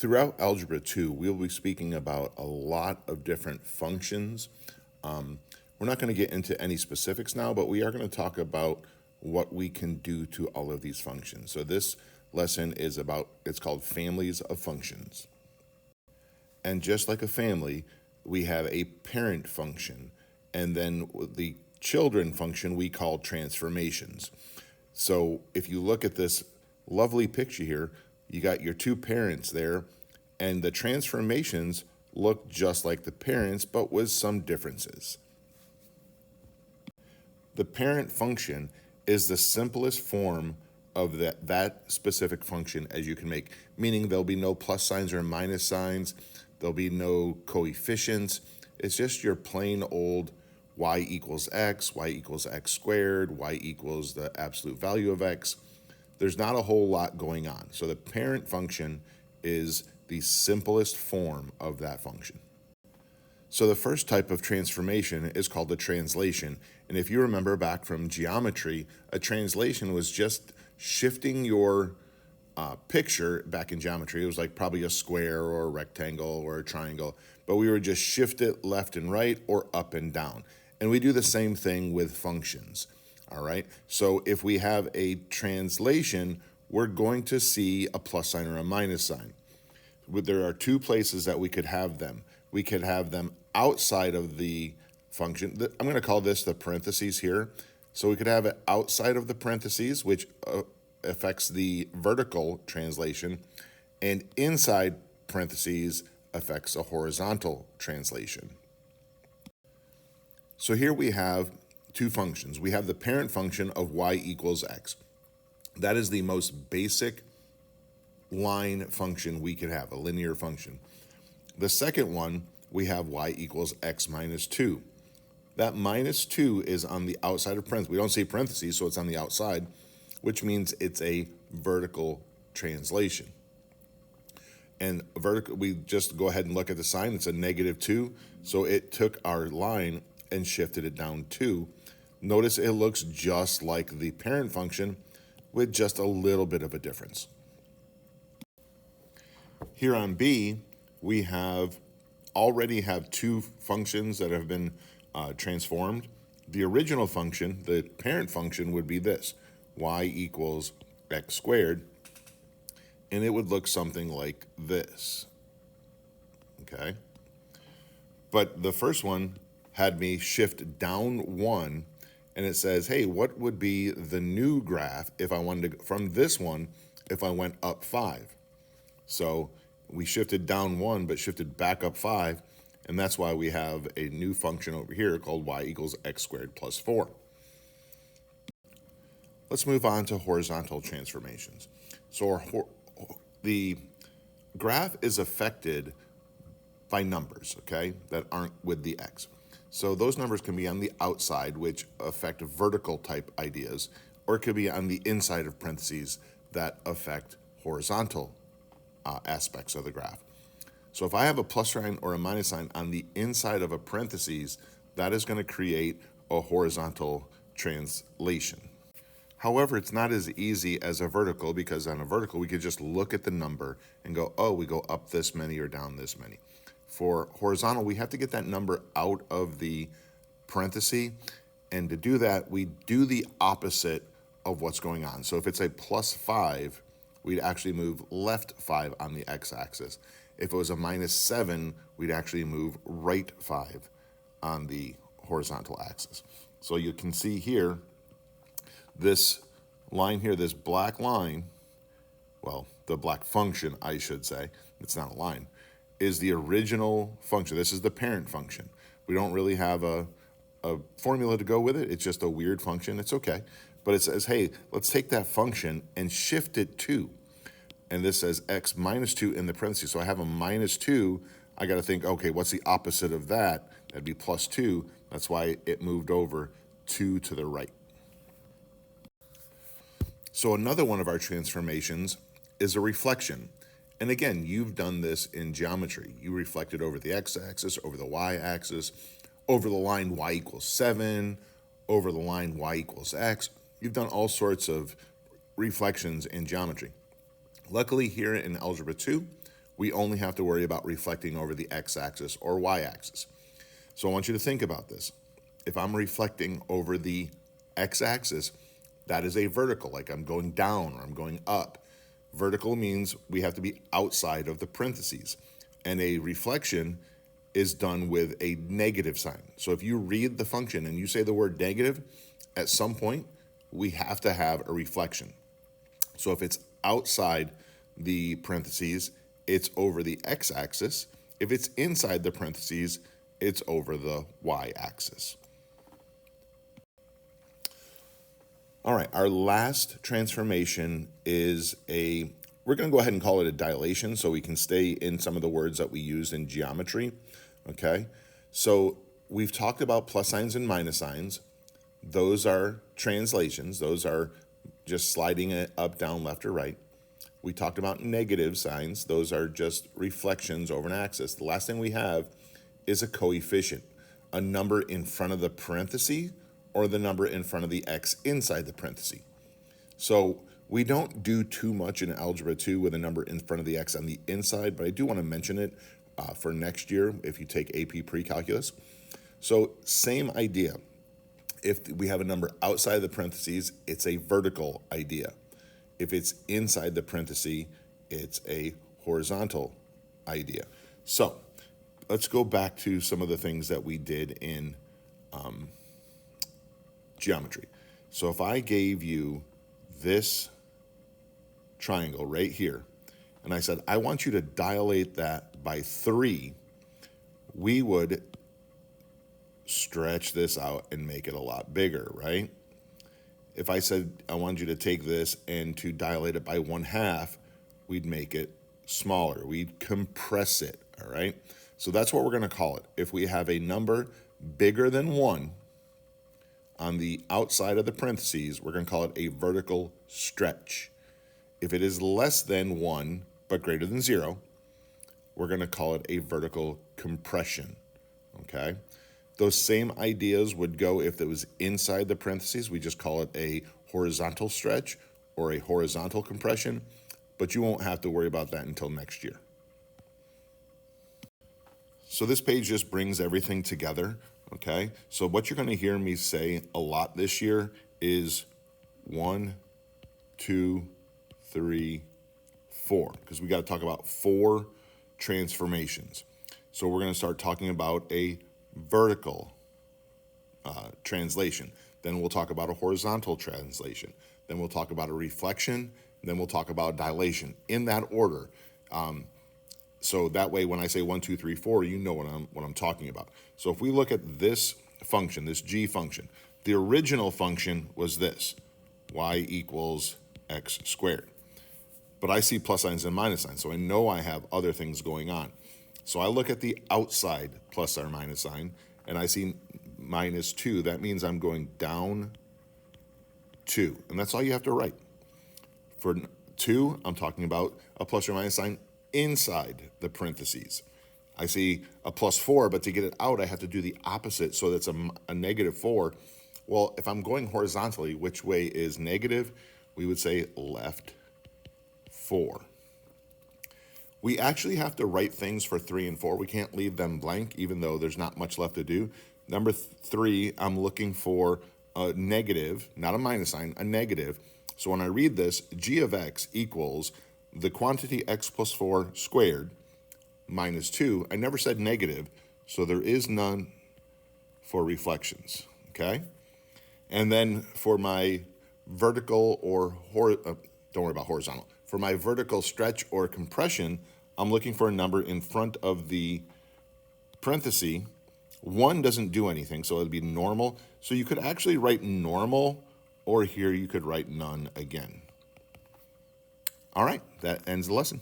Throughout Algebra 2, we'll be speaking about a lot of different functions. We're not going to get into any specifics now, but we are going to talk about what we can do to all of these functions. So this lesson is about, it's called families of functions. And just like a family, we have a parent function, and then the children function we call transformations. So if you look at this lovely picture here, you got your two parents there, and the transformations look just like the parents, but with some differences. The parent function is the simplest form of that specific function as you can make, meaning there'll be no plus signs or minus signs, there'll be no coefficients. It's just your plain old y equals x squared, y equals the absolute value of x. There's not a whole lot going on. So the parent function is the simplest form of that function. So the first type of transformation is called a translation. And if you remember back from geometry, a translation was just shifting your picture back in geometry. It was like probably a square or a rectangle or a triangle, but we would just shift it left and right or up and down. And we do the same thing with functions. All right. So if we have a translation, we're going to see a plus sign or a minus sign. There are two places that we could have them. We could have them outside of the function. I'm going to call this the parentheses here. So we could have it outside of the parentheses, which affects the vertical translation, and inside parentheses affects a horizontal translation. So here we have two functions. We have the parent function of y equals x. That is the most basic line function we could have, a linear function. The second one, we have y equals x minus 2. That minus 2 is on the outside of parentheses. We don't see parentheses, so it's on the outside, which means it's a vertical translation. And vertical, we just go ahead and look at the sign. It's a negative 2, so it took our line and shifted it down 2. Notice it looks just like the parent function with just a little bit of a difference. Here on B, we already have two functions that have been transformed. The original function, the parent function, would be this, y equals x squared, and it would look something like this, okay? But the first one had me shift down 1, and it says, hey, what would be the new graph if I wanted to, from this one, if I went up 5? So we shifted down 1, but shifted back up 5, and that's why we have a new function over here called y equals x squared plus 4. Let's move on to horizontal transformations. So the graph is affected by numbers, okay, that aren't with the x. So those numbers can be on the outside, which affect vertical type ideas, or it could be on the inside of parentheses that affect horizontal aspects of the graph. So if I have a plus sign or a minus sign on the inside of a parentheses, that is going to create a horizontal translation. However, it's not as easy as a vertical, because on a vertical, we could just look at the number and go, oh, we go up this many or down this many. For horizontal, we have to get that number out of the parenthesis, and to do that, we do the opposite of what's going on. So if it's a plus 5, we'd actually move left 5 on the x-axis. If it was a minus 7, we'd actually move right 5 on the horizontal axis. So you can see here, this line here, this black line, well, the black function, I should say, it's not a line, is the original function. This is the parent function. We don't really have a formula to go with it. It's just a weird function. It's okay. But it says, hey, let's take that function and shift it to. And this says x minus 2 in the parentheses. So I have a minus 2. I got to think, okay, what's the opposite of that? That'd be plus 2. That's why it moved over 2 to the right. So another one of our transformations is a reflection. And again, you've done this in geometry. You reflected over the x-axis, over the y-axis, over the line y equals 7, over the line y equals x. You've done all sorts of reflections in geometry. Luckily, here in Algebra 2, We only have to worry about reflecting over the x-axis or y-axis. So I want you to think about this. If I'm reflecting over the x-axis, that is a vertical, like I'm going down or I'm going up. Vertical means we have to be outside of the parentheses. And a reflection is done with a negative sign. So if you read the function and you say the word negative, at some point, we have to have a reflection. So if it's outside the parentheses, it's over the x-axis. If it's inside the parentheses, it's over the y-axis. All right, our last transformation is we're going to go ahead and call it a dilation so we can stay in some of the words that we use in geometry, okay? So we've talked about plus signs and minus signs. Those are translations. Those are just sliding it up, down, left, or right. We talked about negative signs. Those are just reflections over an axis. The last thing we have is a coefficient, a number in front of the parenthesis or the number in front of the x inside the parenthesis. So we don't do too much in Algebra 2 with a number in front of the x on the inside, but I do want to mention it for next year if you take AP Pre-Calculus. So same idea. If we have a number outside the parentheses, it's a vertical idea. If it's inside the parenthesis, it's a horizontal idea. So let's go back to some of the things that we did in geometry. So if I gave you this triangle right here, and I said, I want you to dilate that by 3, we would stretch this out and make it a lot bigger, right? If I said, I want you to take this and to dilate it by 1/2, we'd make it smaller. We'd compress it, all right? So that's what we're going to call it. If we have a number bigger than 1 on the outside of the parentheses, we're going to call it a vertical stretch. If it is less than 1 but greater than 0, we're going to call it a vertical compression, okay? Those same ideas would go if it was inside the parentheses. We just call it a horizontal stretch or a horizontal compression, but you won't have to worry about that until next year. So this page just brings everything together, okay? So what you're going to hear me say a lot this year is 1, 2, 3, 4, because we got to talk about 4 transformations. So we're going to start talking about a vertical translation. Then we'll talk about a horizontal translation. Then we'll talk about a reflection. Then we'll talk about dilation in that order. So that way, when I say 1, 2, 3, 4, you know what I'm talking about. So if we look at this function, this g function, the original function was this, y equals x squared. But I see plus signs and minus signs, so I know I have other things going on. So I look at the outside plus or minus sign, and I see -2. That means I'm going down 2, and that's all you have to write. For 2, I'm talking about a plus or minus sign inside the parentheses. I see a +4, but to get it out, I have to do the opposite, so that's a -4. Well, if I'm going horizontally, which way is negative? We would say left 4. We actually have to write things for 3 and 4. We can't leave them blank, even though there's not much left to do. Number 3, I'm looking for a negative, not a minus sign, a negative. So when I read this, g of x equals the quantity x plus 4 squared minus 2. I never said negative, so there is none for reflections, okay? And then for my vertical or, don't worry about horizontal. For my vertical stretch or compression, I'm looking for a number in front of the parenthesis. 1 doesn't do anything, so it would be normal. So you could actually write normal, or here you could write none again. All right, that ends the lesson.